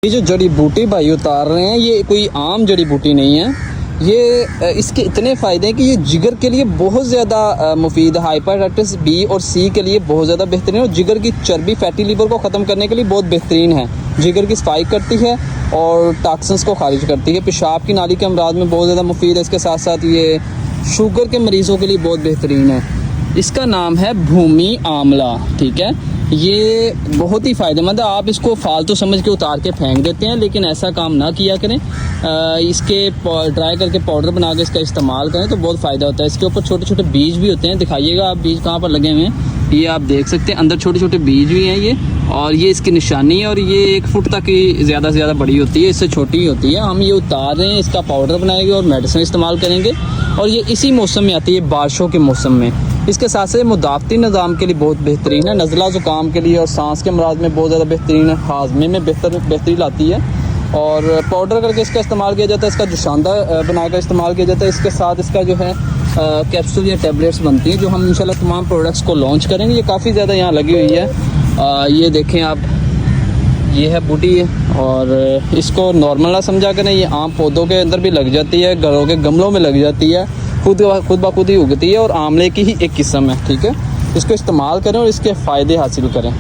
ये जो जड़ी बूटी भाई उतार रहे हैं ये कोई आम जड़ी बूटी नहीं है। ये इसके इतने फ़ायदे हैं कि ये जिगर के लिए बहुत ज़्यादा मुफीद है। हेपेटाइटिस बी और सी के लिए बहुत ज़्यादा बेहतरीन है और जिगर की चर्बी फैटी लीवर को ख़त्म करने के लिए बहुत बेहतरीन है। जिगर की सफाई करती है और टॉक्सिन्स को खारिज करती है। पेशाब की नाली के अमराज में बहुत ज़्यादा मुफीद है। इसके साथ साथ ये शुगर के मरीज़ों के लिए बहुत बेहतरीन है। इसका नाम है भूमि आंवला, ठीक है। ये बहुत ही फ़ायदेमंद है। आप इसको फालतू समझ के उतार के फेंक देते हैं, लेकिन ऐसा काम ना किया करें। इसके ड्राई करके पाउडर बना के इसका इस्तेमाल करें तो बहुत फ़ायदा होता है। इसके ऊपर छोटे छोटे बीज भी होते हैं, दिखाइएगा आप बीज कहाँ पर लगे हुए हैं। ये आप देख सकते हैं, अंदर छोटे छोटे बीज भी हैं ये, और ये इसकी निशानी है। और ये 1 फुट तक ही ज़्यादा से ज़्यादा बड़ी होती है, इससे छोटी ही होती है। हम ये उतार रहे हैं, इसका पाउडर बनाएंगे और मेडिसिन इस्तेमाल करेंगे। और ये इसी मौसम में आती है, बारिशों के मौसम में। इसके साथ साथ मुदाफ़ती निज़ाम के लिए बहुत बेहतरीन है। नज़ला ज़ुकाम के लिए और सांस के अमराज में बहुत ज़्यादा बेहतरीन है। हाजमे में बेहतरी लाती है। और पाउडर करके इसका इस्तेमाल किया जाता है। इसका जुशांदा बनाकर इस्तेमाल किया जाता है। इसके साथ इसका जो है कैप्सूल या टेबलेट्स बनती हैं, जो हम इंशाल्लाह तमाम प्रोडक्ट्स को लॉन्च करेंगे। ये काफ़ी ज़्यादा यहाँ लगी हुई है। ये देखें आप, ये है बूटी है। और इसको नॉर्मल ना समझा करें, ये आम पौधों के अंदर भी लग जाती है, घरों के गमलों में लग जाती है, खुद ब खुद ही उगती है और आंवले की ही एक किस्म है, ठीक है। इसको इस्तेमाल करें और इसके फ़ायदे हासिल करें।